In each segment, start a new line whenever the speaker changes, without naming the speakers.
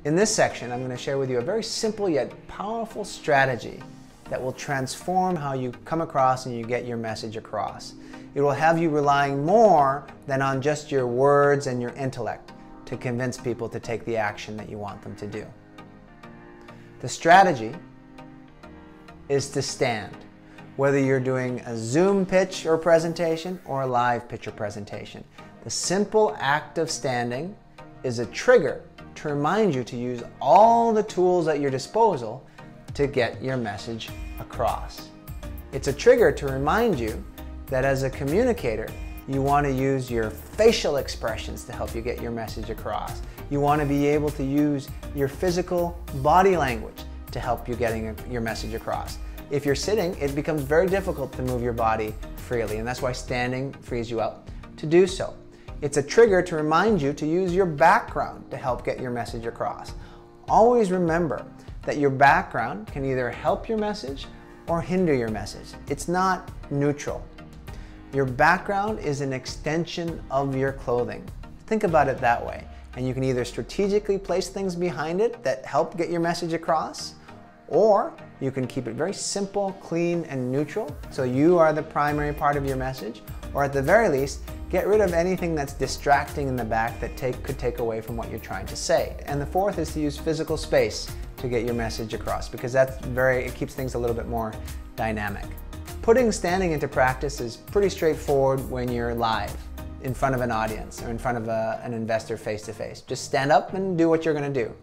In this section, I'm going to share with you a very simple yet powerful strategy that will transform how you come across and you get your message across. It will have you relying more than on just your words and your intellect to convince people to take the action that you want them to do. The strategy is to stand, whether you're doing a Zoom pitch or presentation or a live pitch or presentation. The simple act of standing is a trigger to remind you to use all the tools at your disposal to get your message across. It's a trigger to remind you that as a communicator, you want to use your facial expressions to help you get your message across. You want to be able to use your physical body language to help you getting your message across. If you're sitting, it becomes very difficult to move your body freely, and that's why standing frees you up to do so. It's a trigger to remind you to use your background to help get your message across. Always remember that your background can either help your message or hinder your message. It's not neutral. Your background is an extension of your clothing. Think about it that way. And you can either strategically place things behind it that help get your message across, or you can keep it very simple, clean, and neutral, so you are the primary part of your message, or at the very least, get rid of anything that's distracting in the back that could take away from what you're trying to say. And the fourth is to use physical space to get your message across, because it keeps things a little bit more dynamic. Putting standing into practice is pretty straightforward when you're live in front of an audience or in front of an investor face-to-face. Just stand up and do what you're going to do.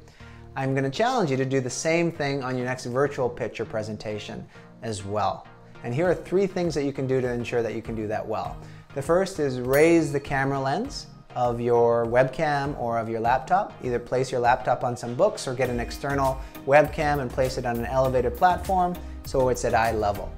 I'm going to challenge you to do the same thing on your next virtual pitch or presentation as well. And here are 3 things that you can do to ensure that you can do that well. The first is raise the camera lens of your webcam or of your laptop. Either place your laptop on some books or get an external webcam and place it on an elevated platform so it's at eye level.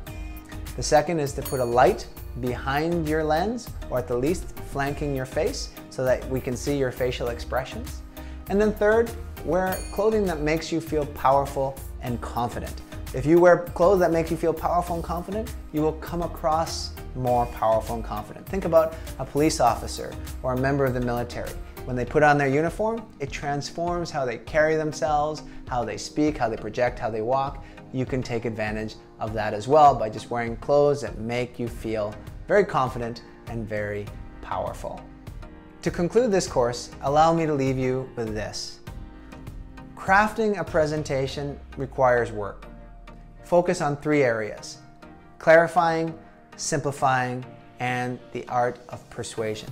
The second is to put a light behind your lens, or at the least flanking your face, so that we can see your facial expressions. And then third, wear clothing that makes you feel powerful and confident. If you wear clothes that make you feel powerful and confident, you will come across more powerful and confident. Think about a police officer or a member of the military. When they put on their uniform, it transforms how they carry themselves, how they speak, how they project, how they walk. You can take advantage of that as well by just wearing clothes that make you feel very confident and very powerful. To conclude this course, allow me to leave you with this. Crafting a presentation requires work. Focus on 3 areas: clarifying, simplifying, and the art of persuasion.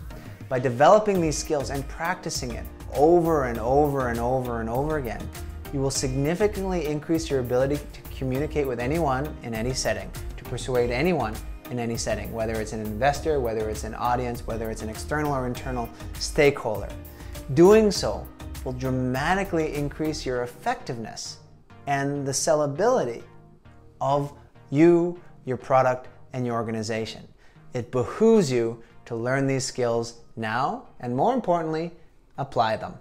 By developing these skills and practicing it over and over and over and over again, you will significantly increase your ability to communicate with anyone in any setting, to persuade anyone in any setting, whether it's an investor, whether it's an audience, whether it's an external or internal stakeholder. Doing so will dramatically increase your effectiveness and the sellability of you, your product, and your organization. It behooves you to learn these skills now, and more importantly, apply them.